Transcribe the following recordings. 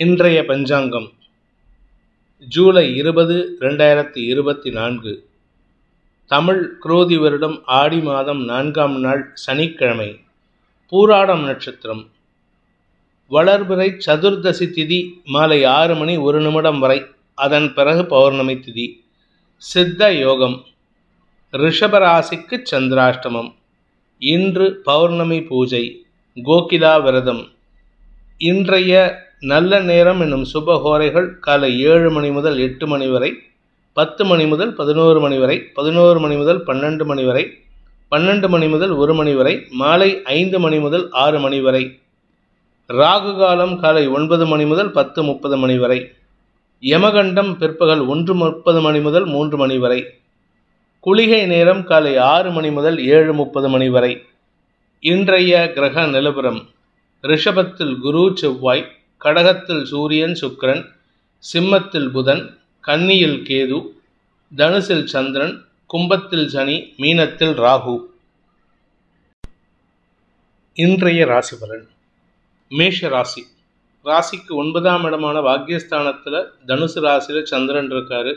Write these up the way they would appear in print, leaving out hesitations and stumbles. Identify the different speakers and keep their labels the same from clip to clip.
Speaker 1: இன்றைய பஞ்சாங்கம் ஜூலை 20, 2024 தமிழ் குரோதி வருடம் ஆடி மாதம் 4ஆம் நாள் சனிக்கிழமை. பூராடம் நட்சத்திரம். வளர்பிறை சதுர்தசி திதி மாலை 6 மணி 1 நிமிடம் வரை. அதன் பிறகு பௌர்ணமி திதி. சித்த யோகம். ரிஷபராசிக்கு சந்திராஷ்டமம். இன்று பௌர்ணமி பூஜை. கோகிலா விரதம். இன்றைய நல்ல நேரம் என்னும் சுபஹோரைகள் காலை 7 மணி முதல் 8 மணி வரை, 10 மணி முதல் 11 மணி வரை, 11 மணி முதல் 12 மணி வரை, 12 மணி முதல் 1 மணி வரை, மாலை 5 மணி முதல் 6 மணி வரை. ராகு காலம் காலை 9 மணி முதல் 10:30 மணி வரை. யமகண்டம் பிற்பகல் 1:30 மணி முதல் 3 மணி வரை. குளிகை நேரம் காலை 6 மணி முதல் 7:30 மணி வரை. இன்றைய கிரக நிலவரம். ரிஷபத்தில் குரு செவ்வாய், கடகத்தில் சூரியன் சுக்கிரன், சிம்மத்தில் புதன், கன்னியில் கேது, தனுசில் சந்திரன், கும்பத்தில் சனி, மீனத்தில் ராகு. இன்றைய ராசி பலன். மேஷ ராசி. ராசிக்கு 9ஆம் இடமான பாக்யஸ்தானத்தில் தனுசு ராசியில் சந்திரன் இருக்காரு.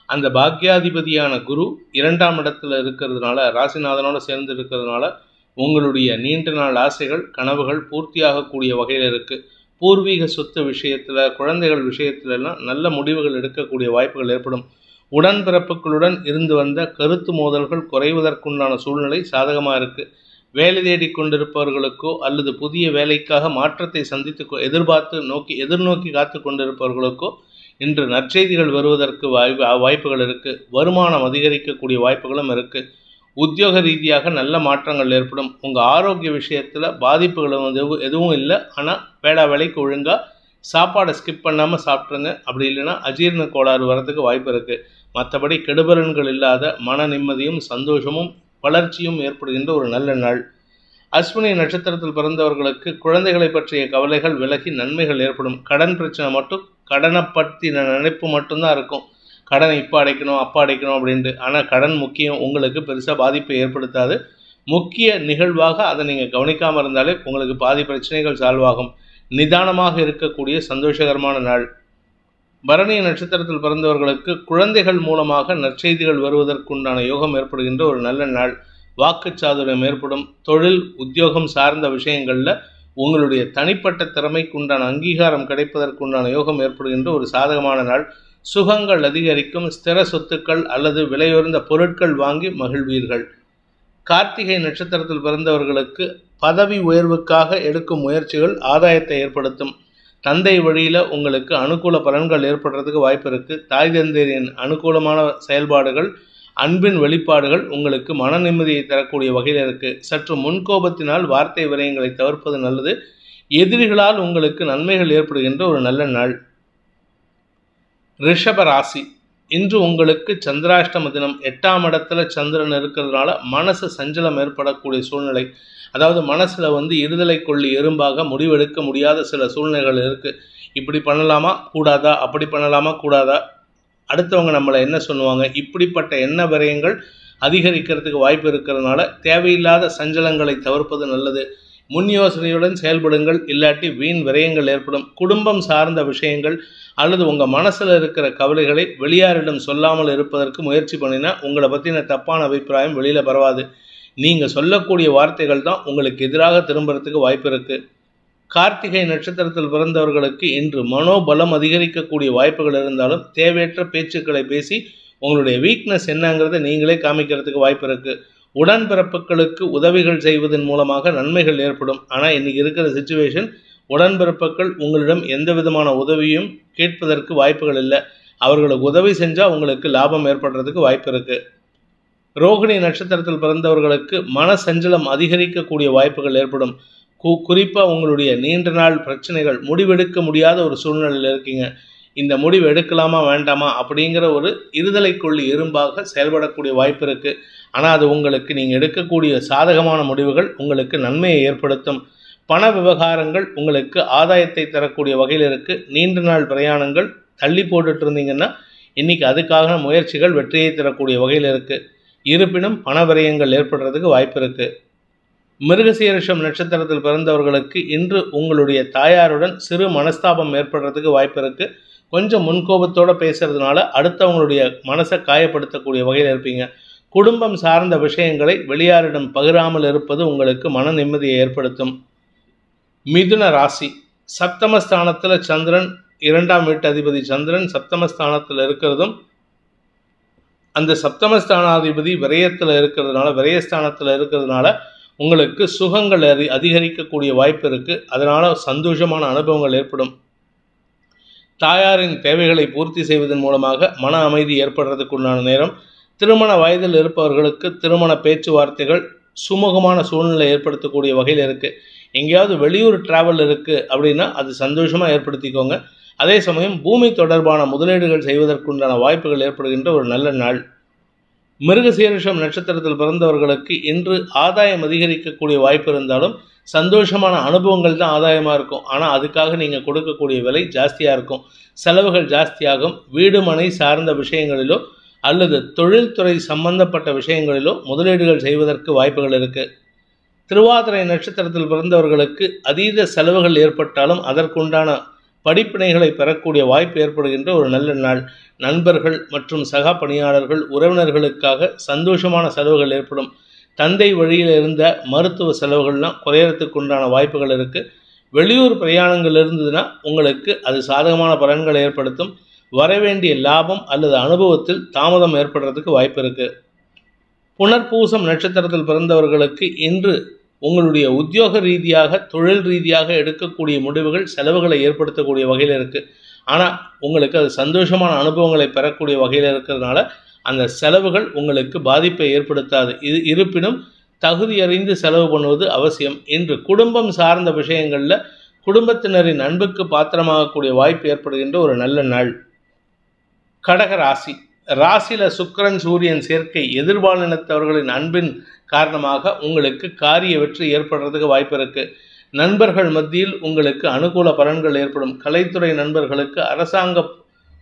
Speaker 1: அந்த பாக்யாதிபதியான குரு 2ஆம் இடத்துல இருக்கிறதுனால, ராசிநாதனோட சேர்ந்து இருக்கிறதுனால உங்களுடைய நீண்ட நாள் ஆசைகள் கனவுகள் பூர்த்தியாகக்கூடிய வகையில் இருக்குது. பூர்வீக சொத்து விஷயத்தில், குழந்தைகள் விஷயத்துலலாம் நல்ல முடிவுகள் எடுக்கக்கூடிய வாய்ப்புகள் ஏற்படும். உடன்பிறப்புகளுடன் இருந்து வந்த கருத்து மோதல்கள் குறைவதற்குண்டான சூழ்நிலை சாதகமாக இருக்குது. வேலை தேடி கொண்டிருப்பவர்களுக்கோ அல்லது புதிய வேலைக்காக மாற்றத்தை சந்தித்து எதிர்நோக்கி காத்து கொண்டிருப்பவர்களுக்கோ இன்று நற்செய்திகள் வருவதற்கு வாய்ப்புகள் இருக்குது. வருமானம் அதிகரிக்கக்கூடிய வாய்ப்புகளும் இருக்குது. உத்தியோக ரீதியாக நல்ல மாற்றங்கள் ஏற்படும். உங்கள் ஆரோக்கிய விஷயத்தில் பாதிப்புகள் எதுவும் இல்லை. ஆனால் வேலைக்கு ஒழுங்காக சாப்பாடை ஸ்கிப் பண்ணாமல் சாப்பிட்ருங்க. அப்படி இல்லைன்னா அஜீரண கோளாறு வரதுக்கு வாய்ப்பு இருக்குது. மற்றபடி கெடுபலன்கள் இல்லாத மன நிம்மதியும் சந்தோஷமும் வளர்ச்சியும் ஏற்படுகின்ற ஒரு நல்ல நாள். அஸ்வினி நட்சத்திரத்தில் பிறந்தவர்களுக்கு குழந்தைகளை பற்றிய கவலைகள் விலகி நன்மைகள் ஏற்படும். கடன் பிரச்சனை மட்டும், கடனை பற்றின நினைப்பு மட்டும்தான் இருக்கும். கடனை இப்போ அடைக்கணும் அப்போ அடைக்கணும் அப்படின்ட்டு. ஆனால் கடன் முக்கியம், உங்களுக்கு பெருசாக பாதிப்பை ஏற்படுத்தாது. முக்கிய நிகழ்வாக அதை நீங்கள் கவனிக்காமல் இருந்தாலே உங்களுக்கு பாதி பிரச்சனைகள் சால்வ் ஆகும். நிதானமாக இருக்கக்கூடிய சந்தோஷகரமான நாள். பரணி நட்சத்திரத்தில் பிறந்தவர்களுக்கு குழந்தைகள் மூலமாக நற்செய்திகள் வருவதற்குண்டான யோகம் ஏற்படுகின்ற ஒரு நல்ல நாள். வாக்குச்சாதுரியம் ஏற்படும். தொழில் உத்தியோகம் சார்ந்த விஷயங்களில் உங்களுடைய தனிப்பட்ட திறமைக்குண்டான அங்கீகாரம் கிடைப்பதற்குண்டான யோகம் ஏற்படுகின்ற ஒரு சாதகமான நாள். சுகங்கள் அதிகரிக்கும். ஸ்திர சொத்துக்கள் அல்லது விலையுயர்ந்த பொருட்கள் வாங்கி மகிழ்வீர்கள். கார்த்திகை நட்சத்திரத்தில் பிறந்தவர்களுக்கு பதவி உயர்வுக்காக எடுக்கும் முயற்சிகள் ஆதாயத்தை ஏற்படுத்தும். தந்தை வழியில் உங்களுக்கு அனுகூல பலன்கள் ஏற்படுறதுக்கு வாய்ப்பு இருக்குது. தாய் தந்தையரின் அனுகூலமான செயல்பாடுகள், அன்பின் வெளிப்பாடுகள் உங்களுக்கு மன நிம்மதியை தரக்கூடிய வகையில் இருக்குது. சற்று முன்கோபத்தினால் வார்த்தை விரயங்களை தவிர்ப்பது நல்லது. எதிரிகளால் உங்களுக்கு நன்மைகள் ஏற்படுகின்ற ஒரு நல்ல நாள். ரிஷப ராசி. இன்று உங்களுக்கு சந்திராஷ்டம தினம். 8ஆம் இடத்துல சந்திரன் இருக்கிறதுனால மனசு சஞ்சலம் ஏற்படக்கூடிய சூழ்நிலை. அதாவது மனசில் இருதலை கொள்ளி எறும்பாக முடிவெடுக்க முடியாத சில சூழ்நிலைகள் இருக்குது. இப்படி பண்ணலாமா கூடாதா, அப்படி பண்ணலாமா கூடாதா, அடுத்தவங்க நம்மளை என்ன சொல்லுவாங்க, இப்படிப்பட்ட எண்ண விரயங்கள் அதிகரிக்கிறதுக்கு வாய்ப்பு இருக்கிறதுனால தேவையில்லாத சஞ்சலங்களை தவிர்ப்பது நல்லது. முன் யோசனையுடன் செயல்படுங்கள். இல்லாட்டி வீண் விரயங்கள் ஏற்படும். குடும்பம் சார்ந்த விஷயங்கள் அல்லது உங்கள் மனசில் இருக்கிற கவலைகளை வெளியாரிடம் சொல்லாமல் இருப்பதற்கு முயற்சி பண்ணினா உங்களை பற்றின தப்பான அபிப்பிராயம் வெளியில் பரவாது. நீங்கள் சொல்லக்கூடிய வார்த்தைகள் தான் உங்களுக்கு எதிராக திரும்புறதுக்கு வாய்ப்பு இருக்குது. கார்த்திகை நட்சத்திரத்தில் பிறந்தவர்களுக்கு இன்று மனோபலம் அதிகரிக்கக்கூடிய வாய்ப்புகள் இருந்தாலும் தேவையற்ற பேச்சுக்களை பேசி உங்களுடைய வீக்னஸ் என்னங்கிறத நீங்களே காமிக்கிறதுக்கு வாய்ப்பு இருக்குது. உடன்பிறப்புகளுக்கு உதவிகள் செய்வதன் மூலமாக நன்மைகள் ஏற்படும். ஆனால் இன்றைக்கி இருக்கிற சிச்சுவேஷன், உடன்பிறப்புகள் உங்களிடம் எந்த விதமான உதவியும் கேட்பதற்கு வாய்ப்புகள் இல்லை. அவர்களுக்கு உதவி செஞ்சால் உங்களுக்கு லாபம் ஏற்படுறதுக்கு வாய்ப்பு இருக்குது. ரோகிணி நட்சத்திரத்தில் பிறந்தவர்களுக்கு மன சஞ்சலம் அதிகரிக்கக்கூடிய வாய்ப்புகள் ஏற்படும். குறிப்பாக உங்களுடைய நீண்ட நாள் பிரச்சனைகள், முடிவெடுக்க முடியாத ஒரு சூழ்நிலையில் இருக்கீங்க. இந்த முடிவு எடுக்கலாமா வேண்டாமா அப்படிங்கிற ஒரு இருதலை கொள்ளி எறும்பாக செயல்படக்கூடிய வாய்ப்பு இருக்குது. ஆனால் அது உங்களுக்கு, நீங்கள் எடுக்கக்கூடிய சாதகமான முடிவுகள் உங்களுக்கு நன்மையை ஏற்படுத்தும். பண விவகாரங்கள் உங்களுக்கு ஆதாயத்தை தரக்கூடிய வகையில் இருக்குது. நீண்ட நாள் பிரயாணங்கள் தள்ளி போட்டுட்டு இருந்தீங்கன்னா இன்றைக்கி அதுக்காக முயற்சிகள் வெற்றியை தரக்கூடிய வகையில் இருக்குது. இருப்பினும் பண விரயங்கள் ஏற்படுறதுக்கு வாய்ப்பு இருக்குது. மிருகசீரிஷம் நட்சத்திரத்தில் பிறந்தவர்களுக்கு இன்று உங்களுடைய தாயாருடன் சிறு மனஸ்தாபம் ஏற்படுறதுக்கு வாய்ப்பு இருக்குது. கொஞ்சம் முன்கோபத்தோடு பேசுறதுனால அடுத்தவங்களுடைய மனசை காயப்படுத்தக்கூடிய வகையில் இருப்பீங்க. குடும்பம் சார்ந்த விஷயங்களை வெளியாரிடம் பகிராமல் இருப்பது உங்களுக்கு மன நிம்மதியை ஏற்படுத்தும். மிதுன ராசி, சப்தமஸ்தானத்தில் சந்திரன், 2ஆம் வீட்டு அதிபதி சந்திரன் சப்தமஸ்தானத்தில் இருக்கிறதும், அந்த சப்தமஸ்தானாதிபதி விரயஸ்தானத்தில் இருக்கிறதுனால உங்களுக்கு சுகங்கள் அதிகரிக்கக்கூடிய வாய்ப்பு இருக்குது. அதனால் சந்தோஷமான அனுபவங்கள் ஏற்படும். தாயாரின் தேவைகளை பூர்த்தி செய்வதன் மூலமாக மன அமைதி ஏற்படுறதுக்குண்டான நேரம். திருமண வயதில் இருப்பவர்களுக்கு திருமண பேச்சுவார்த்தைகள் சுமூகமான சூழ்நிலை ஏற்படுத்தக்கூடிய வகையில் இருக்குது. எங்கேயாவது வெளியூர் டிராவல் இருக்குது அப்படின்னா அது சந்தோஷமாக ஏற்படுத்திக்கோங்க. அதே சமயம் பூமி தொடர்பான முதலீடுகள் செய்வதற்குண்டான வாய்ப்புகள் ஏற்படுகின்ற ஒரு நல்ல நாள். மிருகசீரிஷம் நட்சத்திரத்தில் பிறந்தவர்களுக்கு இன்று ஆதாயம் அதிகரிக்கக்கூடிய வாய்ப்பு இருந்தாலும் சந்தோஷமான அனுபவங்கள் தான் ஆதாயமாக இருக்கும். ஆனால் அதுக்காக நீங்கள் கொடுக்கக்கூடிய விலை ஜாஸ்தியாக இருக்கும், செலவுகள் ஜாஸ்தியாகும். வீடு மனை சார்ந்த விஷயங்களிலோ அல்லது தொழில்துறை சம்பந்தப்பட்ட விஷயங்களிலோ முதலீடுகள் செய்வதற்கு வாய்ப்புகள் இருக்குது. திருவாதிரை நட்சத்திரத்தில் பிறந்தவர்களுக்கு அதீத செலவுகள் ஏற்பட்டாலும் அதற்குண்டான படிப்பினைகளை பெறக்கூடிய வாய்ப்பு ஏற்படுகின்ற ஒரு நல்ல நாள். நண்பர்கள் மற்றும் சக பணியாளர்கள், உறவினர்களுக்காக சந்தோஷமான செலவுகள் ஏற்படும். தந்தை வழியில் இருந்த மருத்துவ செலவுகள்லாம் குறையறதுக்கு உண்டான வாய்ப்புகள் இருக்குது. வெளியூர் பிரயாணங்கள் இருந்ததுன்னா உங்களுக்கு அது சாதகமான பலன்களை ஏற்படுத்தும். வரவேண்டிய லாபம் அல்லது அனுபவத்தில் தாமதம் ஏற்படுறதுக்கு வாய்ப்பு இருக்குது. புனர்பூசம் நட்சத்திரத்தில் பிறந்தவர்களுக்கு இன்று உங்களுடைய உத்தியோக ரீதியாக தொழில் ரீதியாக எடுக்கக்கூடிய முடிவுகள் செலவுகளை ஏற்படுத்தக்கூடிய வகையில் இருக்குது. ஆனால் உங்களுக்கு அது சந்தோஷமான அனுபவங்களை பெறக்கூடிய வகையில் இருக்கிறதுனால அந்த செலவுகள் உங்களுக்கு பாதிப்பை ஏற்படுத்தாது. இருப்பினும் தகுதியறிந்து செலவு பண்ணுவது அவசியம். இன்று குடும்பம் சார்ந்த விஷயங்களில் குடும்பத்தினரின் அன்புக்கு பாத்திரமாகக்கூடிய வாய்ப்பு ஏற்படுகின்ற ஒரு நல்ல நாள். கடக ராசி, ராசியில் சுக்கிரன் சூரியன் சேர்க்கை எதிர்பாலினத்தவர்களின் அன்பின் காரணமாக உங்களுக்கு காரிய வெற்றி ஏற்படுறதுக்கு வாய்ப்பு இருக்குது. நண்பர்கள் மத்தியில் உங்களுக்கு அனுகூல பலன்கள் ஏற்படும். கலைத்துறை நண்பர்களுக்கு அரசாங்க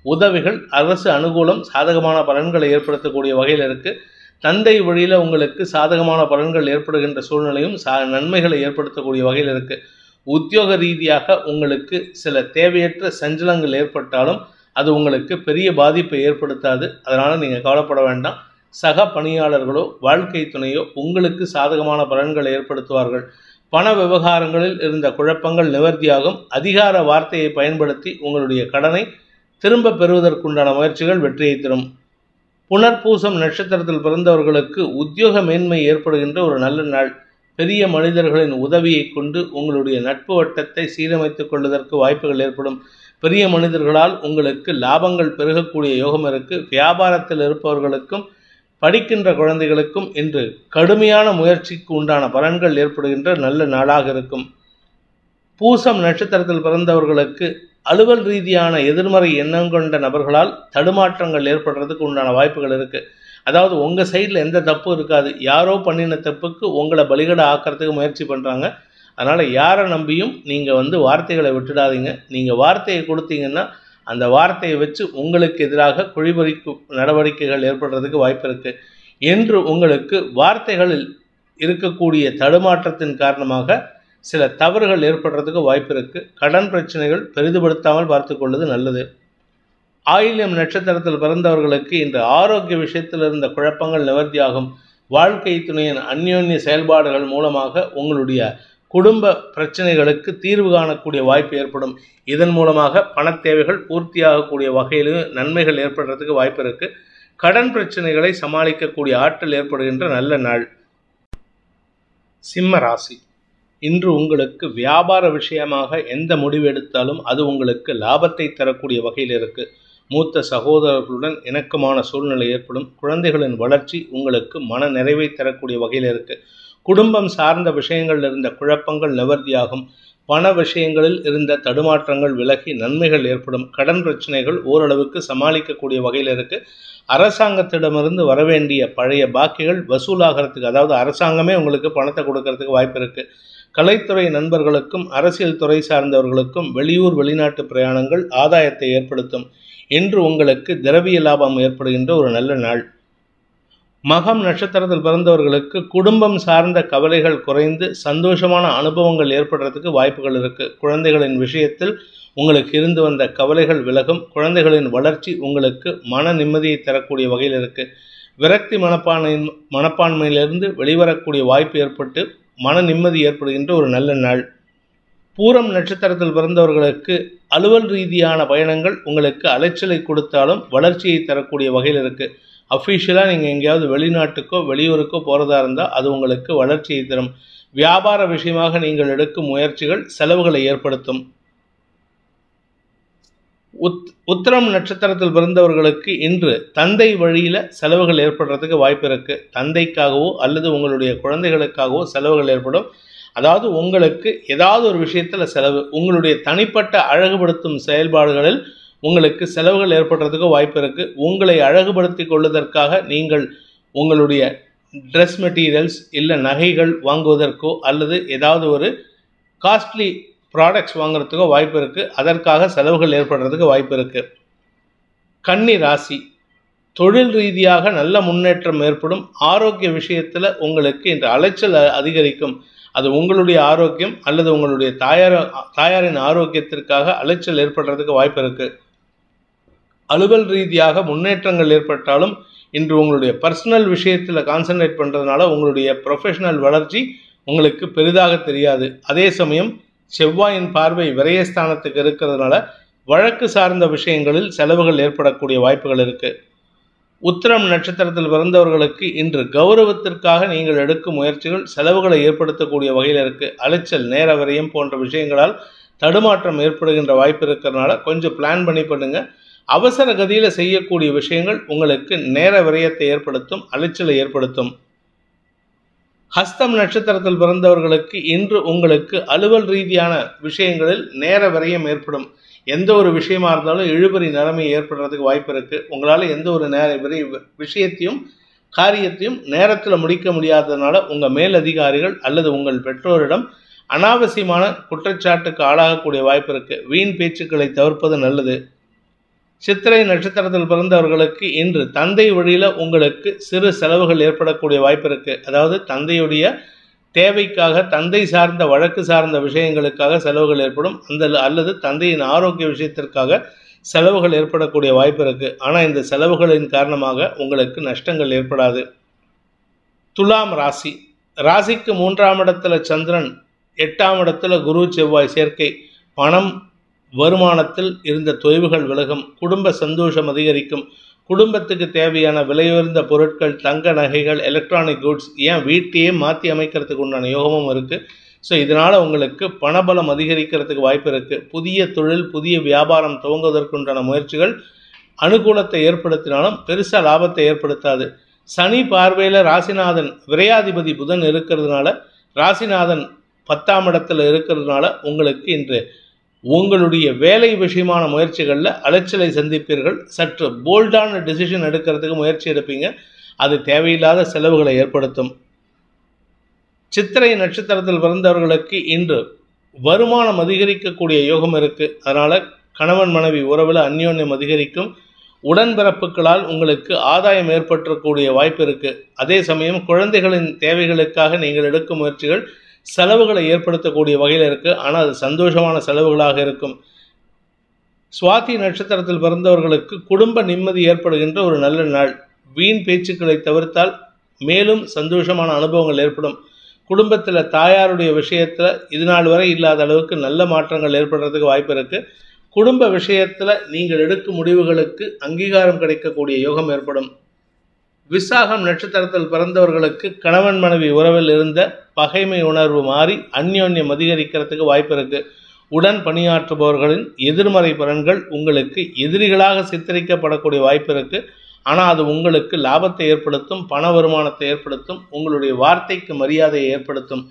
Speaker 1: உதவிகள், அரசு அனுகூலம் சாதகமான பலன்களை ஏற்படுத்தக்கூடிய வகையில் இருக்குது. தந்தை வழியில் உங்களுக்கு சாதகமான பலன்கள் ஏற்படுகின்ற சூழ்நிலையும் நன்மைகளை ஏற்படுத்தக்கூடிய வகையில் இருக்குது. உத்தியோக ரீதியாக உங்களுக்கு சில தேவையற்ற சஞ்சலங்கள் ஏற்பட்டாலும் அது உங்களுக்கு பெரிய பாதிப்பை ஏற்படுத்தாது. அதனால் நீங்கள் கவலைப்பட வேண்டாம். சக பணியாளர்களோ வாழ்க்கை துணையோ உங்களுக்கு சாதகமான பலன்களை ஏற்படுத்துவார்கள். பண விவகாரங்களில் இருந்த குழப்பங்கள் நிவர்த்தியாகும். அதிகார வார்த்தையை பயன்படுத்தி உங்களுடைய கடனை திரும்ப பெறுவதற்குண்டான முயற்சிகள் வெற்றியை தரும். புனர்பூசம் நட்சத்திரத்தில் பிறந்தவர்களுக்கு உத்தியோக மேன்மை ஏற்படுகின்ற ஒரு நல்ல நாள். பெரிய மனிதர்களின் உதவியை கொண்டு உங்களுடைய நட்பு வட்டத்தை சீரமைத்துக் கொள்வதற்கு வாய்ப்புகள் ஏற்படும். பெரிய மனிதர்களால் உங்களுக்கு லாபங்கள் பெருகக்கூடிய யோகம் இருக்குது. வியாபாரத்தில் இருப்பவர்களுக்கும் படிக்கின்ற குழந்தைகளுக்கும் இன்று கடுமையான முயற்சிக்கு உண்டான பலன்கள் ஏற்படுகின்ற நல்ல நாளாக இருக்கும். பூசம் நட்சத்திரத்தில் பிறந்தவர்களுக்கு அலுவல் ரீதியான எதிர்மறை எண்ணம் கொண்ட நபர்களால் தடுமாற்றங்கள் ஏற்படுறதுக்கு உண்டான வாய்ப்புகள் இருக்குது. அதாவது உங்கள் சைடில் எந்த தப்பும் இருக்காது, யாரோ பண்ணின தப்புக்கு உங்களை பலிகடை ஆக்கிறதுக்கு முயற்சி பண்ணுறாங்க. அதனால் யாரை நம்பியும் நீங்கள் வார்த்தைகளை விட்டுடாதீங்க. நீங்கள் வார்த்தையை கொடுத்தீங்கன்னா அந்த வார்த்தையை வச்சு உங்களுக்கு எதிராக குழிபறிக்கும் நடவடிக்கைகள் ஏற்படுறதுக்கு வாய்ப்பு இருக்குது. என்று உங்களுக்கு வார்த்தைகளில் இருக்கக்கூடிய தடுமாற்றத்தின் காரணமாக சில தவறுகள் ஏற்படுறதுக்கு வாய்ப்பு இருக்குது. கடன் பிரச்சனைகள் பெரிதுபடுத்தாமல் பார்த்து கொள்வது நல்லது. ஆயில்யம் நட்சத்திரத்தில் பிறந்தவர்களுக்கு இன்று ஆரோக்கிய விஷயத்தில் இருந்த குழப்பங்கள் நிவர்த்தியாகும். வாழ்க்கை துணையின் அந்யோன்ய செயல்பாடுகள் மூலமாக உங்களுடைய குடும்ப பிரச்சனைகளுக்கு தீர்வு காணக்கூடிய வாய்ப்பு ஏற்படும். இதன் மூலமாக பணத் தேவைகள் பூர்த்தியாகக்கூடிய வகையிலும் நன்மைகள் ஏற்படுறதுக்கு வாய்ப்பு இருக்குது. கடன் பிரச்சனைகளை சமாளிக்கக்கூடிய ஆற்றல் ஏற்படுகின்ற நல்ல நாள். சிம்ம ராசி, இன்று உங்களுக்கு வியாபார விஷயமாக எந்த முடிவு எடுத்தாலும் அது உங்களுக்கு லாபத்தை தரக்கூடிய வகையில் இருக்குது. மூத்த சகோதரர்களுடன் இணக்கமான சூழ்நிலை ஏற்படும். குழந்தைகளின் வளர்ச்சி உங்களுக்கு மன நிறைவை தரக்கூடிய வகையில் இருக்குது. குடும்பம் சார்ந்த விஷயங்களில் இருந்த குழப்பங்கள் நிவர்த்தியாகும். பண விஷயங்களில் இருந்த தடுமாற்றங்கள் விலகி நன்மைகள் ஏற்படும். கடன் பிரச்சனைகள் ஓரளவுக்கு சமாளிக்கக்கூடிய வகையில் இருக்குது. அரசாங்கத்திடமிருந்து வரவேண்டிய பழைய பாக்கிகள் வசூலாகிறதுக்கு, அதாவது அரசாங்கமே உங்களுக்கு பணத்தை கொடுக்கறதுக்கு வாய்ப்பு இருக்குது. கலைத்துறை நண்பர்களுக்கும் அரசியல் துறை சார்ந்தவர்களுக்கும் வெளியூர் வெளிநாட்டு பிரயாணங்கள் ஆதாயத்தை ஏற்படுத்தும். இன்று உங்களுக்கு திரவிய லாபம் ஏற்படுகின்ற ஒரு நல்ல நாள். மகம் நட்சத்திரத்தில் பிறந்தவர்களுக்கு குடும்பம் சார்ந்த கவலைகள் குறைந்து சந்தோஷமான அனுபவங்கள் ஏற்படுறதுக்கு வாய்ப்புகள் இருக்குது. குழந்தைகளின் விஷயத்தில் உங்களுக்கு இருந்து வந்த கவலைகள் விலகும். குழந்தைகளின் வளர்ச்சி உங்களுக்கு மன நிம்மதியை தரக்கூடிய வகையில் இருக்குது. விரக்தி மனப்பான்மையிலிருந்து வெளிவரக்கூடிய வாய்ப்பு ஏற்பட்டு மன நிம்மதி ஏற்படுகின்ற ஒரு நல்ல நாள். பூரம் நட்சத்திரத்தில் பிறந்தவர்களுக்கு அலுவல் ரீதியான பயணங்கள் உங்களுக்கு அலைச்சலை கொடுத்தாலும் வளர்ச்சியை தரக்கூடிய வகையில் இருக்குது. அஃபிஷியலாக நீங்கள் எங்கேயாவது வெளிநாட்டுக்கோ வெளியூருக்கோ போகிறதா இருந்தால் அது உங்களுக்கு வளர்ச்சியை தரும். வியாபார விஷயமாக நீங்கள் எடுக்கும் முயற்சிகள் செலவுகளை ஏற்படுத்தும். உத்திரம் நட்சத்திரத்தில் பிறந்தவர்களுக்கு இன்று தந்தை வழியில் செலவுகள் ஏற்படுறதுக்கு வாய்ப்பு இருக்குது. தந்தைக்காகவோ அல்லது உங்களுடைய குழந்தைகளுக்காகவோ செலவுகள் ஏற்படும். அதாவது உங்களுக்கு ஏதாவது ஒரு விஷயத்தில் செலவு, உங்களுடைய தனிப்பட்ட அழகுபடுத்தும் செயல்பாடுகளில் உங்களுக்கு செலவுகள் ஏற்படுறதுக்கு வாய்ப்பு இருக்குது. உங்களை அழகுபடுத்தி கொள்வதற்காக நீங்கள் உங்களுடைய ட்ரெஸ் மெட்டீரியல்ஸ் இல்லை நகைகள் வாங்குவதற்கோ அல்லது ஏதாவது ஒரு காஸ்ட்லி ப்ராடக்ட்ஸ் வாங்குறதுக்கோ வாய்ப்பு இருக்குது. அதற்காக செலவுகள் ஏற்படுறதுக்கு வாய்ப்பு இருக்குது. கன்னி ராசி, தொழில் ரீதியாக நல்ல முன்னேற்றம் ஏற்படும். ஆரோக்கிய விஷயத்தில் உங்களுக்கு இன்று அலைச்சல் அதிகரிக்கும். அது உங்களுடைய ஆரோக்கியம் அல்லது உங்களுடைய தாயாரின் ஆரோக்கியத்திற்காக அலைச்சல் ஏற்படுறதுக்கு வாய்ப்பு இருக்குது. அலுவல் ரீதியாக முன்னேற்றங்கள் ஏற்பட்டாலும் இன்று உங்களுடைய பர்சனல் விஷயத்தில் கான்சன்ட்ரேட் பண்ணுறதுனால உங்களுடைய ப்ரொஃபஷனல் வளர்ச்சி உங்களுக்கு பெரிதாக தெரியாது. அதே சமயம் செவ்வாயின் பார்வை விரயஸ்தானத்துக்கு இருக்கிறதுனால வழக்கு சார்ந்த விஷயங்களில் செலவுகள் ஏற்படக்கூடிய வாய்ப்புகள் இருக்குது. உத்திரம் நட்சத்திரத்தில் பிறந்தவர்களுக்கு இன்று கௌரவத்திற்காக நீங்கள் எடுக்கும் முயற்சிகள் செலவுகளை ஏற்படுத்தக்கூடிய வகையில் இருக்குது. அலைச்சல், நேர விரயம் போன்ற விஷயங்களால் தடுமாற்றம் ஏற்படுகின்ற வாய்ப்பு இருக்கிறதுனால கொஞ்சம் பிளான் பண்ணி பண்ணுங்க. அவசர கதியில் செய்யக்கூடிய விஷயங்கள் உங்களுக்கு நேர விரயத்தை ஏற்படுத்தும், அலைச்சலை ஏற்படுத்தும். ஹஸ்தம் நட்சத்திரத்தில் பிறந்தவர்களுக்கு இன்று உங்களுக்கு அலுவல் ரீதியான விஷயங்களில் நேர விரயம் ஏற்படும். எந்த ஒரு விஷயமா இருந்தாலும் இழுபறி நிலைமை ஏற்படுறதுக்கு வாய்ப்பு இருக்குது. உங்களால் எந்த ஒரு விஷயத்தையும் காரியத்தையும் நேரத்தில் முடிக்க முடியாததுனால உங்கள் மேலதிகாரிகள் அல்லது உங்கள் பெற்றோரிடம் அனாவசியமான குற்றச்சாட்டுக்கு ஆளாகக்கூடிய வாய்ப்பு இருக்குது. வீண் பேச்சுக்களை தவிர்ப்பது நல்லது. சித்திரை நட்சத்திரத்தில் பிறந்தவர்களுக்கு இன்று தந்தை வழியில் உங்களுக்கு சிறு செலவுகள் ஏற்படக்கூடிய வாய்ப்பு இருக்குது. அதாவது தந்தையுடைய தேவைக்காக, தந்தை சார்ந்த வழக்கு சார்ந்த விஷயங்களுக்காக செலவுகள் ஏற்படும். அல்லது தந்தையின் ஆரோக்கிய விஷயத்திற்காக செலவுகள் ஏற்படக்கூடிய வாய்ப்பு இருக்குது. ஆனால் இந்த செலவுகளின் காரணமாக உங்களுக்கு நஷ்டங்கள் ஏற்படாது. துலாம் ராசி, ராசிக்கு 3ஆம் இடத்துல சந்திரன், 8ஆம் இடத்துல குரு செவ்வாய் சேர்க்கை. பணம் வருமானத்தில் இருந்த தொய்வுகள் விலகும். குடும்ப சந்தோஷம் அதிகரிக்கும். குடும்பத்துக்கு தேவையான விலையுயர்ந்த பொருட்கள், தங்க நகைகள், எலக்ட்ரானிக் குட்ஸ், ஏன் வீட்டையே மாற்றி அமைக்கிறதுக்கு உண்டான யோகமும் இருக்குது. ஸோ இதனால் உங்களுக்கு பணபலம் அதிகரிக்கிறதுக்கு வாய்ப்பு இருக்குது. புதிய தொழில், புதிய வியாபாரம் துவங்குவதற்குண்டான முயற்சிகள் அனுகூலத்தை ஏற்படுத்தினாலும் பெருசாக லாபத்தை ஏற்படுத்தாது. சனி பார்வையில் ராசிநாதன் விரையாதிபதி புதன் இருக்கிறதுனால, ராசிநாதன் 10ஆம் இடத்துல இருக்கிறதுனால உங்களுக்கு இன்று உங்களுடைய வேலை விஷயமான முயற்சிகளில் அலைச்சலை சந்திப்பீர்கள். சற்று போல்டான டிசிஷன் எடுக்கிறதுக்கு முயற்சி எடுப்பீங்க. அது தேவையில்லாத செலவுகளை ஏற்படுத்தும். சித்திரை நட்சத்திரத்தில் பிறந்தவர்களுக்கு இன்று வருமானம் அதிகரிக்கக்கூடிய யோகம் இருக்குது. அதனால் கணவன் மனைவி உறவில் அந்யோன்யம் அதிகரிக்கும். உடன்பிறப்புகளால் உங்களுக்கு ஆதாயம் ஏற்பட்டக்கூடிய வாய்ப்பு இருக்குது. அதே சமயம் குழந்தைகளின் தேவைகளுக்காக நீங்கள் எடுக்கும் முயற்சிகள் செலவுகளை ஏற்படுத்தக்கூடிய வகையில் இருக்குது. ஆனால் அது சந்தோஷமான செலவுகளாக இருக்கும். சுவாதி நட்சத்திரத்தில் பிறந்தவர்களுக்கு குடும்ப நிம்மதி ஏற்படுகின்ற ஒரு நல்ல நாள். வீண் பேச்சுக்களை தவிர்த்தால் மேலும் சந்தோஷமான அனுபவங்கள் ஏற்படும். குடும்பத்தில் தாயாருடைய விஷயத்தில் இது நாள் வரை இல்லாத அளவுக்கு நல்ல மாற்றங்கள் ஏற்படுறதுக்கு வாய்ப்பு இருக்குது. குடும்ப விஷயத்தில் நீங்கள் எடுக்கும் முடிவுகளுக்கு அங்கீகாரம் கிடைக்கக்கூடிய யோகம் ஏற்படும். விசாகம் நட்சத்திரத்தில் பிறந்தவர்களுக்கு கணவன் மனைவி உறவில் இருந்த பகைமை உணர்வு மாறி அந்யோன்யம் அதிகரிக்கிறதுக்கு வாய்ப்பு இருக்குது. உடன் பணியாற்றுபவர்களின் எதிர்மறை பலன்கள் உங்களுக்கு எதிரிகளாக சித்தரிக்கப்படக்கூடிய வாய்ப்பு இருக்குது. ஆனால் அது உங்களுக்கு லாபத்தை ஏற்படுத்தும், பண வருமானத்தை ஏற்படுத்தும், உங்களுடைய வார்த்தைக்கு மரியாதையை ஏற்படுத்தும்.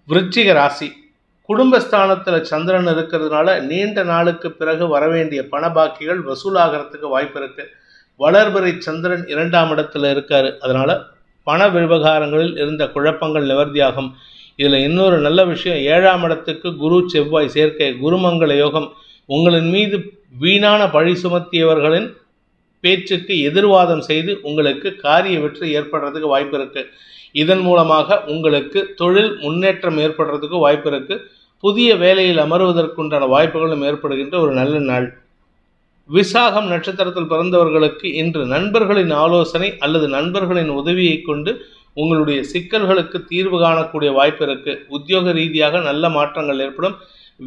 Speaker 1: விருச்சிக ராசி, குடும்பஸ்தானத்தில் சந்திரன் இருக்கிறதுனால நீண்ட நாளுக்கு பிறகு வரவேண்டிய பண பாக்கிகள் வசூலாகிறதுக்கு வாய்ப்பு இருக்குது. வளர்பிறை சந்திரன் 2ஆம் இடத்துல இருக்கார். அதனால் பண விவகாரங்களில் இருந்த குழப்பங்கள் நிவர்த்தியாகும். இதில் இன்னொரு நல்ல விஷயம், 7ஆம் இடத்துக்கு குரு செவ்வாய் சேர்க்கை, குருமங்கள யோகம். உங்களின் மீது வீணான பழி சுமத்தியவர்களின் பேச்சுக்கு எதிர்வாதம் செய்து உங்களுக்கு காரிய வெற்றி ஏற்படுறதுக்கு வாய்ப்பு இருக்கு. இதன் மூலமாக உங்களுக்கு தொழில் முன்னேற்றம் ஏற்படுறதுக்கு வாய்ப்பு இருக்கு. புதிய வேலையில் அமர்வதற்குண்டான வாய்ப்புகளும் ஏற்படுகின்ற ஒரு நல்ல நாள். விசாகம் நட்சத்திரத்தில் பிறந்தவர்களுக்கு இன்று நண்பர்களின் ஆலோசனை அல்லது நண்பர்களின் உதவியை கொண்டு உங்களுடைய சிக்கல்களுக்கு தீர்வு காணக்கூடிய வாய்ப்பு இருக்கு. உத்தியோக ரீதியாக நல்ல மாற்றங்கள் ஏற்படும்.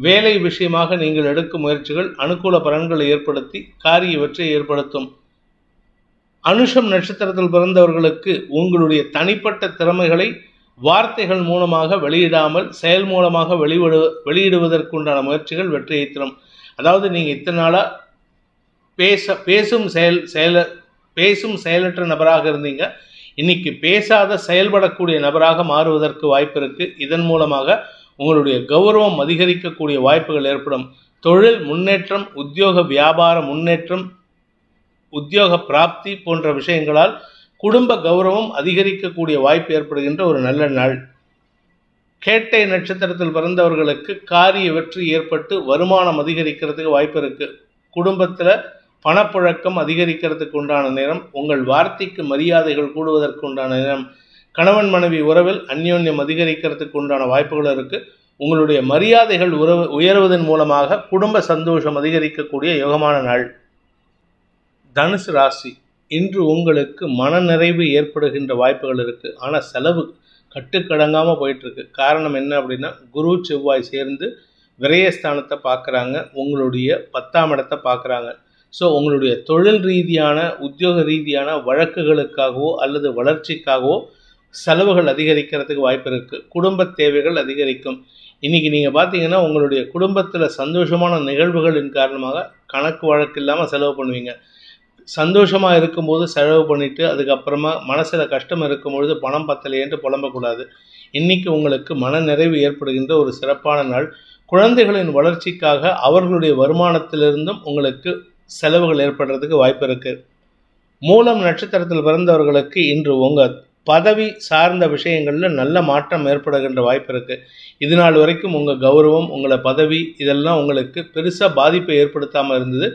Speaker 1: வேலை விஷயமாக நீங்கள் எடுக்கும் முயற்சிகள் அனுகூல பலன்களை ஏற்படுத்தி காரிய வெற்றியை ஏற்படுத்தும். அனுஷம் நட்சத்திரத்தில் பிறந்தவர்களுக்கு உங்களுடைய தனிப்பட்ட திறமைகளை வார்த்தைகள் மூலமாக வெளியிடாமல் செயல் மூலமாக வெளியிடுவதற்குண்டான முயற்சிகள் வெற்றியை தரும். அதாவது நீங்கள் இத்தனை நாளாக பேசும் செயலற்ற நபராக இருந்தீங்க, இன்னைக்கு பேசாத செயல்படக்கூடிய நபராக மாறுவதற்கு வாய்ப்பு இருக்கு. இதன் மூலமாக உங்களுடைய கௌரவம் அதிகரிக்கக்கூடிய வாய்ப்புகள் ஏற்படும். தொழில் முன்னேற்றம், உத்தியோக வியாபார முன்னேற்றம், உத்தியோக பிராப்தி போன்ற விஷயங்களால் குடும்ப கௌரவம் அதிகரிக்கக்கூடிய வாய்ப்பு ஏற்படுகின்ற ஒரு நல்ல நாள். கேட்டை நட்சத்திரத்தில் பிறந்தவர்களுக்கு காரிய வெற்றி ஏற்பட்டு வருமானம் அதிகரிக்கிறதுக்கு வாய்ப்பு இருக்கு. குடும்பத்தில் பணப்புழக்கம் அதிகரிக்கிறதுக்கு உண்டான நேரம். உங்கள் வார்த்தைக்கு மரியாதைகள் கூடுவதற்கு உண்டான நேரம். கணவன் மனைவி உறவில் அந்யோன்யம் அதிகரிக்கிறதுக்கு உண்டான வாய்ப்புகள் இருக்கு. உங்களுடைய மரியாதைகள் உயர்வதன் மூலமாக குடும்ப சந்தோஷம் அதிகரிக்கக்கூடிய யோகமான நாள். தனுசு ராசி, இன்று உங்களுக்கு மனநிறைவு ஏற்படுகின்ற வாய்ப்புகள் இருக்கு. ஆனால் செலவு கட்டுக்கடங்காமல் போயிட்டு இருக்கு. காரணம் என்ன அப்படின்னா, குரு செவ்வாய் சேர்ந்து விரயஸ்தானத்தை பார்க்குறாங்க, உங்களுடைய 10ஆம் இடத்தை பார்க்குறாங்க. ஸோ உங்களுடைய தொழில் ரீதியான உத்தியோக ரீதியான வழக்குகளுக்காகவோ அல்லது வளர்ச்சிக்காகவோ செலவுகள் அதிகரிக்கிறதுக்கு வாய்ப்பு இருக்குது. குடும்ப தேவைகள் அதிகரிக்கும். இன்றைக்கி நீங்கள் பார்த்தீங்கன்னா உங்களுடைய குடும்பத்தில் சந்தோஷமான நிகழ்வுகளின் காரணமாக கணக்கு வழக்கு இல்லாமல் செலவு பண்ணுவீங்க. சந்தோஷமாக இருக்கும்போது செலவு பண்ணிவிட்டு அதுக்கப்புறமா மனசில் கஷ்டம் இருக்கும்பொழுது பணம் பத்தலையேன்ட்டு புலம்பக்கூடாது. இன்றைக்கி உங்களுக்கு மன நிறைவு ஏற்படுகின்ற ஒரு சிறப்பான நாள். குழந்தைகளின் வளர்ச்சிக்காக அவர்களுடைய வருமானத்திலிருந்தும் உங்களுக்கு செலவுகள் ஏற்படுறதுக்கு வாய்ப்பு இருக்குது. மூலம் நட்சத்திரத்தில் பிறந்தவர்களுக்கு இன்று உங்கள் பதவி சார்ந்த விஷயங்களில் நல்ல மாற்றம் ஏற்படுகின்ற வாய்ப்பு இருக்குது. இது நாள் வரைக்கும் உங்கள் கௌரவம், உங்களை பதவி இதெல்லாம் உங்களுக்கு பெருசாக பாதிப்பை ஏற்படுத்தாமல் இருந்தது.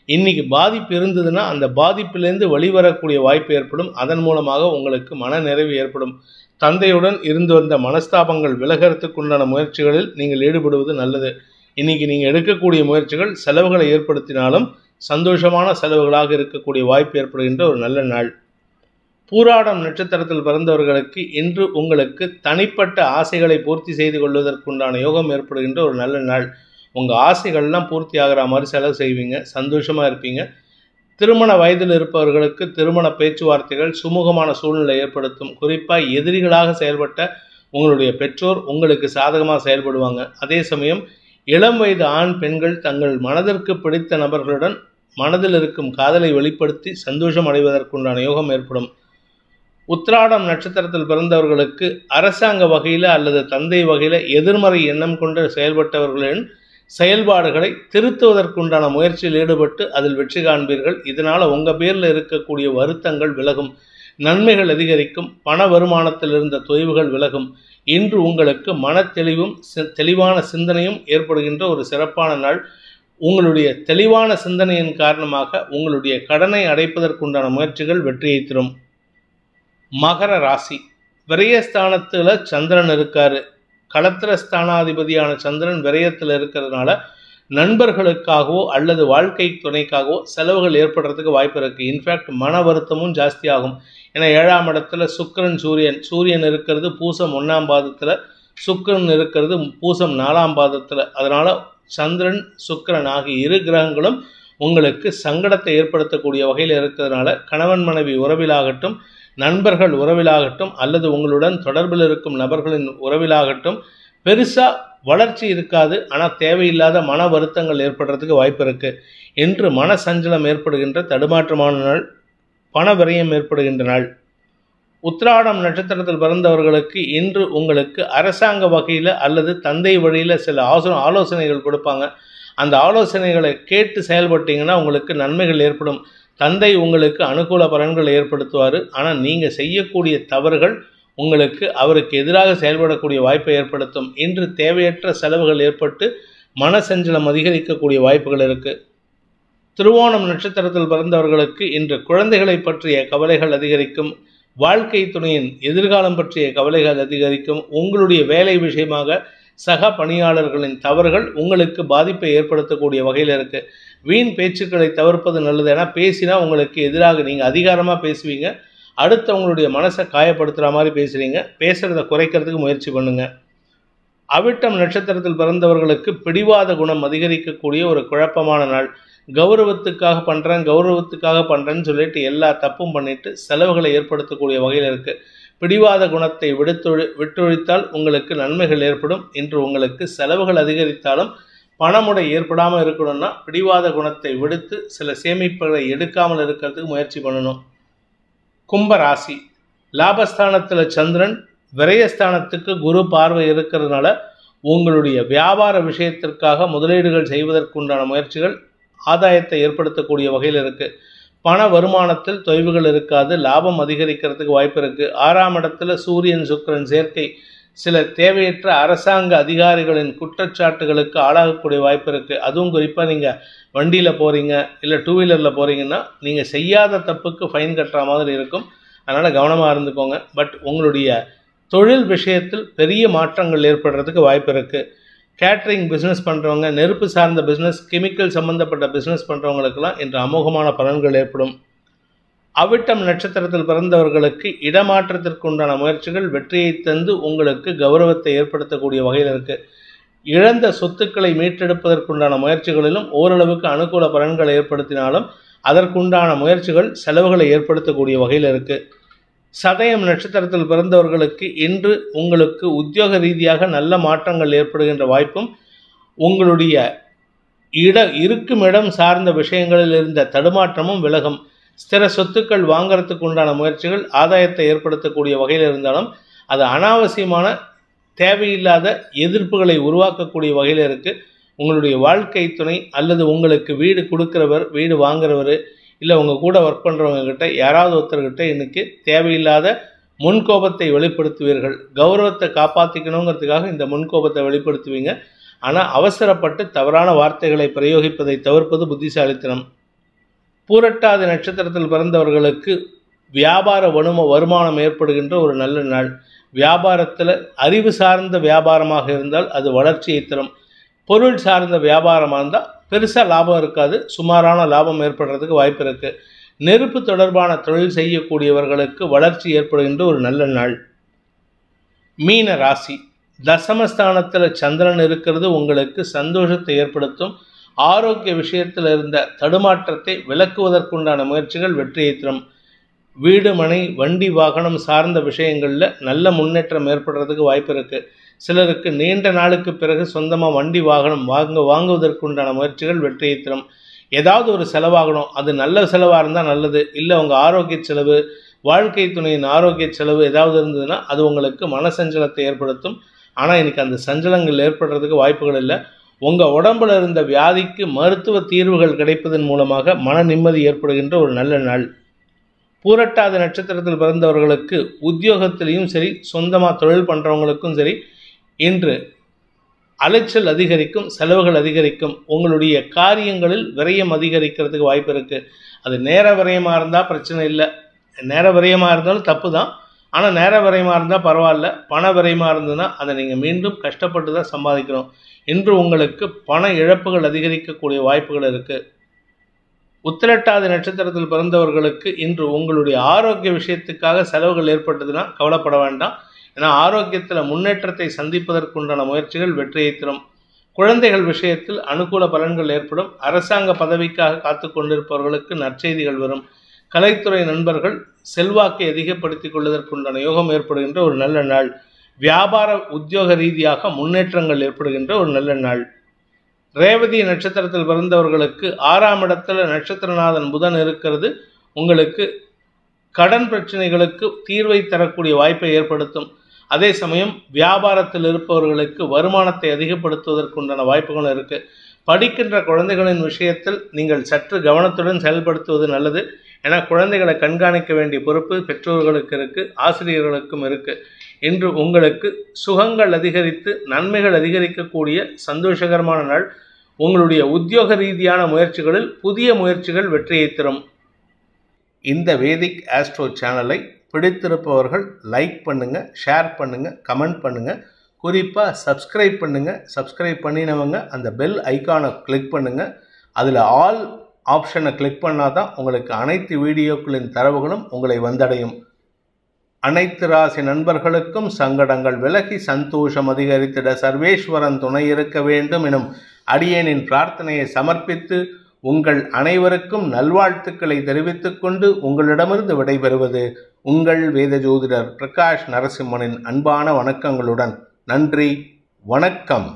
Speaker 1: இன்றைக்கி பாதிப்பு இருந்ததுன்னா அந்த பாதிப்பிலேருந்து வெளிவரக்கூடிய வாய்ப்பு ஏற்படும். அதன் மூலமாக உங்களுக்கு மன நிறைவு ஏற்படும். தந்தையுடன் இருந்து வந்த மனஸ்தாபங்கள் விலகிறதுக்கு உண்டான முயற்சிகளில் நீங்கள் ஈடுபடுவது நல்லது. இன்றைக்கி நீங்கள் எடுக்கக்கூடிய முயற்சிகள் செலவுகளை ஏற்படுத்தினாலும் சந்தோஷமான செலவுகளாக இருக்கக்கூடிய வாய்ப்பு ஏற்படுகின்ற ஒரு நல்ல நாள். பூராடம் நட்சத்திரத்தில் பிறந்தவர்களுக்கு இன்று உங்களுக்கு தனிப்பட்ட ஆசைகளை பூர்த்தி செய்து கொள்வதற்குண்டான யோகம் ஏற்படுகின்ற ஒரு நல்ல நாள். உங்கள் ஆசைகள்லாம் பூர்த்தி ஆகிற மாதிரி செலவு செய்வீங்க, சந்தோஷமாக இருப்பீங்க. திருமண வயதில் இருப்பவர்களுக்கு திருமண பேச்சுவார்த்தைகள் சுமூகமான சூழ்நிலை ஏற்படுத்தும். குறிப்பாக எதிரிகளாக செயல்பட்ட உங்களுடைய பெற்றோர் உங்களுக்கு சாதகமாக செயல்படுவாங்க. அதே சமயம் இளம் வயது ஆண் பெண்கள் தங்கள் மனதிற்கு பிடித்த நபர்களுடன் மனதில் இருக்கும் காதலை வெளிப்படுத்தி சந்தோஷம் அடைவதற்குண்டான யோகம் ஏற்படும். உத்திராடம் நட்சத்திரத்தில் பிறந்தவர்களுக்கு அரசாங்க வகையில் அல்லது தந்தை வகையில் எதிர்மறை எண்ணம் கொண்டு செயல்பட்டவர்களின் செயல்பாடுகளை திருத்துவதற்குண்டான முயற்சியில் ஈடுபட்டு அதில் வெற்றி காண்பீர்கள். இதனால் உங்கள் பேரில் இருக்கக்கூடிய வருத்தங்கள் விலகும், நன்மைகள் அதிகரிக்கும், பண வருமானத்தில் இருந்த தொய்வுகள் விலகும். இன்று உங்களுக்கு மன தெளிவும் தெளிவான சிந்தனையும் ஏற்படுகின்ற ஒரு சிறப்பான நாள். உங்களுடைய தெளிவான சிந்தனையின் காரணமாக உங்களுடைய கடனை அடைப்பதற்குண்டான முயற்சிகள் வெற்றியை தரும். மகர ராசி, விரயஸ்தானத்தில் சந்திரன் இருக்காரு. களத்திரஸ்தானாதிபதியான சந்திரன் விரயத்தில் இருக்கிறதுனால நண்பர்களுக்காகவோ அல்லது வாழ்க்கை துணைக்காகவோ செலவுகள் ஏற்படுறதுக்கு வாய்ப்பு இருக்குது. இன்ஃபேக்ட் மன வருத்தமும் ஜாஸ்தி ஆகும். ஏன்னா 7ஆம் இடத்துல சூரியன் இருக்கிறது பூசம் 1ஆம் பாதத்தில், சுக்கிரன் இருக்கிறது பூசம் 4ஆம் பாதத்தில். அதனால் சந்திரன் சுக்கிரன் ஆகிய இரு கிரகங்களும் உங்களுக்கு சங்கடத்தை ஏற்படுத்தக்கூடிய வகையில் இருக்கிறதுனால கணவன் மனைவி உறவிலாகட்டும், நண்பர்கள் உறவிலாகட்டும் அல்லது உங்களுடன் தொடர்பில் இருக்கும் நபர்களின் உறவிலாகட்டும் பெருசாக வளர்ச்சி இருக்காது. ஆனால் தேவையில்லாத மன வருத்தங்கள் ஏற்படுறதுக்கு வாய்ப்பு இருக்குது. இன்று மன சஞ்சலம் ஏற்படுகின்ற தடுமாற்றமான நாள், பண விரயம் ஏற்படுகின்ற நாள். உத்திராடம் நட்சத்திரத்தில் பிறந்தவர்களுக்கு இன்று உங்களுக்கு அரசாங்க வகையில் அல்லது தந்தை வழியில் சில ஆலோசனைகள் கொடுப்பாங்க. அந்த ஆலோசனைகளை கேட்டு செயல்பட்டீங்கன்னா உங்களுக்கு நன்மைகள் ஏற்படும். தந்தை உங்களுக்கு அனுகூல பலன்களை ஏற்படுத்துவார். ஆனால் நீங்கள் செய்யக்கூடிய தவறுகள் உங்களுக்கு அவருக்கு எதிராக செயல்படக்கூடிய வாய்ப்பை ஏற்படுத்தும். இன்று தேவையற்ற செலவுகள் ஏற்பட்டு மன சஞ்சலம் அதிகரிக்கக்கூடிய வாய்ப்புகள் இருக்குது. திருவோணம் நட்சத்திரத்தில் பிறந்தவர்களுக்கு இன்று குழந்தைகளை பற்றிய கவலைகள் அதிகரிக்கும். வாழ்க்கை துணையின் எதிர்காலம் பற்றிய கவலைகள் அதிகரிக்கும். உங்களுடைய வேலை விஷயமாக சக பணியாளர்களின் தவறுகள் உங்களுக்கு பாதிப்பை ஏற்படுத்தக்கூடிய வகையில் இருக்குது. வீண் பேச்சுக்களை தவிர்ப்பது நல்லது. ஏன்னா பேசினா உங்களுக்கு எதிராக நீங்கள் அதிகாரமாக பேசுவீங்க, அடுத்தவங்களுடைய மனசை காயப்படுத்துகிற மாதிரி பேசுகிறீங்க. பேசுகிறத குறைக்கிறதுக்கு முயற்சி பண்ணுங்கள். அவிட்டம் நட்சத்திரத்தில் பிறந்தவர்களுக்கு பிடிவாத குணம் அதிகரிக்கக்கூடிய ஒரு குழப்பமான நாள். கௌரவத்துக்காக பண்ணுறேன்னு சொல்லிட்டு எல்லா தப்பும் பண்ணிட்டு செலவுகளை ஏற்படுத்தக்கூடிய வகையில் இருக்குது. பிடிவாத குணத்தை விட்டொழித்தால் உங்களுக்கு நன்மைகள் ஏற்படும். இன்று உங்களுக்கு செலவுகள் அதிகரித்தாலும் பணமுடை ஏற்படாமல் இருக்கணும்னா பிடிவாத குணத்தை விடுத்து சில சேமிப்புகளை எடுக்காமல் இருக்கிறதுக்கு முயற்சி பண்ணணும். கும்பராசி. லாபஸ்தானத்தில் சந்திரன், விரயஸ்தானத்துக்கு குரு பார்வை இருக்கிறதுனால உங்களுடைய வியாபார விஷயத்திற்காக முதலீடுகள் செய்வதற்குண்டான முயற்சிகள் ஆதாயத்தை ஏற்படுத்தக்கூடிய வகையில் இருக்குது. பண வருமானத்தில் தொய்வுகள் இருக்காது. லாபம் அதிகரிக்கிறதுக்கு வாய்ப்பு இருக்குது. 6ஆம் இடத்துல சூரியன் சுக்கிரன் சேர்க்கை சில தேவையற்ற அரசாங்க அதிகாரிகளின் குற்றச்சாட்டுகளுக்கு ஆளாகக்கூடிய வாய்ப்பு இருக்குது. அதுவும் குறிப்பாக நீங்கள் வண்டியில் போகிறீங்க இல்லை 2 வீலரில் போகிறீங்கன்னா நீங்கள் செய்யாத தப்புக்கு ஃபைன் கட்டுற மாதிரி இருக்கும். அதனால் கவனமாக இருந்துக்கோங்க. பட் உங்களுடைய தொழில் விஷயத்தில் பெரிய மாற்றங்கள் ஏற்படுறதுக்கு வாய்ப்பு இருக்குது. கேட்ரிங் பிஸ்னஸ் பண்ணுறவங்க, நெருப்பு சார்ந்த பிஸ்னஸ், கெமிக்கல் சம்மந்தப்பட்ட பிஸ்னஸ் பண்ணுறவங்களுக்கெல்லாம் இன்று அமோகமான பலன்கள் ஏற்படும். அவிட்டம் நட்சத்திரத்தில் பிறந்தவர்களுக்கு இடமாற்றத்திற்கு உண்டான முயற்சிகள் வெற்றியை தந்து உங்களுக்கு கௌரவத்தை ஏற்படுத்தக்கூடிய வகையில் இருக்குது. இழந்த சொத்துக்களை மீட்டெடுப்பதற்குண்டான முயற்சிகளிலும் ஓரளவுக்கு அனுகூல பலன்களை ஏற்படுத்தினாலும் அதற்குண்டான முயற்சிகள் செலவுகளை ஏற்படுத்தக்கூடிய வகையில் இருக்குது. சதயம் நட்சத்திரத்தில் பிறந்தவர்களுக்கு இன்று உங்களுக்கு உத்தியோக ரீதியாக நல்ல மாற்றங்கள் ஏற்படுகின்ற வாய்ப்பும், உங்களுடைய இருக்கும் இடம் சார்ந்த விஷயங்களில் இருந்த தடுமாற்றமும் விலகும். ஸ்திர சொத்துக்கள் வாங்கிறதுக்கு உண்டான முயற்சிகள் ஆதாயத்தை ஏற்படுத்தக்கூடிய வகையில் இருந்தாலும் அது அனாவசியமான தேவையில்லாத எதிர்ப்புகளை உருவாக்கக்கூடிய வகையில் இருக்குது. உங்களுடைய வாழ்க்கை துணை அல்லது உங்களுக்கு வீடு கொடுக்குறவர், வீடு வாங்குறவர், இல்லை உங்கள் கூட ஒர்க் பண்ணுறவங்கக்கிட்ட யாராவது ஒருத்தர்கிட்ட இன்றைக்கி தேவையில்லாத முன்கோபத்தை வெளிப்படுத்துவீர்கள். கௌரவத்தை காப்பாற்றிக்கணுங்கிறதுக்காக இந்த முன்கோபத்தை வெளிப்படுத்துவீங்க. ஆனால் அவசரப்பட்டு தவறான வார்த்தைகளை பிரயோகிப்பதை தவிர்ப்பது புத்திசாலித்தனம். பூரட்டாதி நட்சத்திரத்தில் பிறந்தவர்களுக்கு வியாபார வருமானம் ஏற்படுகின்ற ஒரு நல்ல நாள். வியாபாரத்தில் அறிவு சார்ந்த வியாபாரமாக இருந்தால் அது வளர்ச்சியை தரும். பொருள் சார்ந்த வியாபாரமாக இருந்தால் பெருசாக லாபம் இருக்காது, சுமாரான லாபம் ஏற்படுறதுக்கு வாய்ப்பு இருக்குது. நெருப்பு தொடர்பான தொழில் செய்யக்கூடியவர்களுக்கு வளர்ச்சி ஏற்படுகின்ற ஒரு நல்ல நாள். மீன ராசி. தசமஸ்தானத்தில் சந்திரன் இருக்கிறது உங்களுக்கு சந்தோஷத்தை ஏற்படுத்தும். ஆரோக்கிய விஷயத்தில் இருந்த தடுமாற்றத்தை விலக்குவதற்குண்டான முயற்சிகள் வெற்றியை தரும். வீடு, மனை, வண்டி, வாகனம் சார்ந்த விஷயங்களில் நல்ல முன்னேற்றம் ஏற்படுறதுக்கு வாய்ப்பு இருக்குது. சிலருக்கு நீண்ட நாளுக்கு பிறகு சொந்தமாக வண்டி, வாகனம் வாங்குவதற்குண்டான முயற்சிகள் வெற்றியை தரும். ஏதாவது ஒரு செலவாகணும், அது நல்ல செலவாக இருந்தால் நல்லது. இல்லை உங்கள் ஆரோக்கிய செலவு, வாழ்க்கை துணையின் ஆரோக்கிய செலவு ஏதாவது இருந்ததுன்னா அது உங்களுக்கு மனசஞ்சலத்தை ஏற்படுத்தும். ஆனால் இன்றைக்கி அந்த சஞ்சலங்கள் ஏற்படுறதுக்கு வாய்ப்புகள் இல்லை. உங்கள் உடம்பில் இருந்த வியாதிக்கு மருத்துவ தீர்வுகள் கிடைப்பதன் மூலமாக மன நிம்மதி ஏற்படுகின்ற ஒரு நல்ல நாள். பூரட்டாதி நட்சத்திரத்தில் பிறந்தவர்களுக்கு உத்தியோகத்திலையும் சரி, சொந்தமாக தொழில் பண்ணுறவங்களுக்கும் சரி, இன்று அலைச்சல் அதிகரிக்கும், செலவுகள் அதிகரிக்கும். உங்களுடைய காரியங்களில் விரயம் அதிகரிக்கிறதுக்கு வாய்ப்பு இருக்குது. அது நேர விரயமாக இருந்தால் பிரச்சனை இல்லை, நேர விரயமாக இருந்தாலும் தப்பு தான். ஆனால் நேர விரயமாக இருந்தால் பரவாயில்ல. பண விரயமாக இருந்ததுன்னா அதை நீங்கள் மீண்டும் கஷ்டப்பட்டு தான் சம்பாதிக்கணும். இன்று உங்களுக்கு பண இழப்புகள் அதிகரிக்கக்கூடிய வாய்ப்புகள் இருக்குது. உத்திரட்டாதி நட்சத்திரத்தில் பிறந்தவர்களுக்கு இன்று உங்களுடைய ஆரோக்கிய விஷயத்துக்காக செலவுகள் ஏற்பட்டதுன்னா கவலைப்பட வேண்டாம். ஏன்னா ஆரோக்கியத்தில் முன்னேற்றத்தை சந்திப்பதற்குண்டான முயற்சிகள் வெற்றியை தரும். குழந்தைகள் விஷயத்தில் அனுகூல பலன்கள் ஏற்படும். அரசாங்க பதவிக்காக காத்து கொண்டிருப்பவர்களுக்கு நற்செய்திகள் வரும். கலைத்துறை நண்பர்கள் செல்வாக்கை அதிகப்படுத்திக் கொள்வதற்குண்டான யோகம் ஏற்படுகின்ற ஒரு நல்ல நாள். வியாபார உத்தியோக ரீதியாக முன்னேற்றங்கள் ஏற்படுகின்ற ஒரு நல்ல நாள். ரேவதி நட்சத்திரத்தில் பிறந்தவர்களுக்கு 6ஆம் இடத்துல நட்சத்திரநாதன் புதன் இருக்கிறது. உங்களுக்கு கடன் பிரச்சனைகளுக்கு தீர்வை தரக்கூடிய வாய்ப்பை ஏற்படுத்தும். அதே சமயம் வியாபாரத்தில் இருப்பவர்களுக்கு வருமானத்தை அதிகப்படுத்துவதற்குண்டான வாய்ப்புகளும் இருக்குது. படிக்கின்ற குழந்தைகளின் விஷயத்தில் நீங்கள் சற்று கவனத்துடன் செயல்படுத்துவது நல்லது. ஏன்னா குழந்தைகளை கண்காணிக்க வேண்டிய பொறுப்பு பெற்றோர்களுக்கு இருக்குது, ஆசிரியர்களுக்கும் இருக்குது. இன்று உங்களுக்கு சுகங்கள் அதிகரித்து நன்மைகள் அதிகரிக்கக்கூடிய சந்தோஷகரமான நாள். உங்களுடைய உத்தியோக ரீதியான முயற்சிகளில் புதிய முயற்சிகள் வெற்றியை தரும். இந்த வேதிக் ஆஸ்ட்ரோ சேனலை பிடித்திருப்பவர்கள் லைக் பண்ணுங்கள், ஷேர் பண்ணுங்கள், கமெண்ட் பண்ணுங்கள். குறிப்பாக சப்ஸ்கிரைப் பண்ணுங்கள். சப்ஸ்கிரைப் பண்ணினவங்க அந்த பெல் ஐக்கானை கிளிக் பண்ணுங்கள். அதில் ஆல் ஆப்ஷனை கிளிக் பண்ணால் தான் உங்களுக்கு அனைத்து வீடியோக்களின் தரவுகளும் உங்களை வந்தடையும். அனைத்து ராசி நண்பர்களுக்கும் சங்கடங்கள் விலகி சந்தோஷம் அதிகரித்திட சர்வேஸ்வரன் துணை இருக்க வேண்டும் எனும் அடியேனின் பிரார்த்தனையை சமர்ப்பித்து உங்கள் அனைவருக்கும் நல்வாழ்த்துக்களை தெரிவித்துக் கொண்டு உங்களிடமிருந்து விடைபெறுவது உங்கள் வேத ஜோதிடர் பிரகாஷ் நரசிம்மனின் அன்பான வணக்கங்களுடன். நன்றி, வணக்கம்.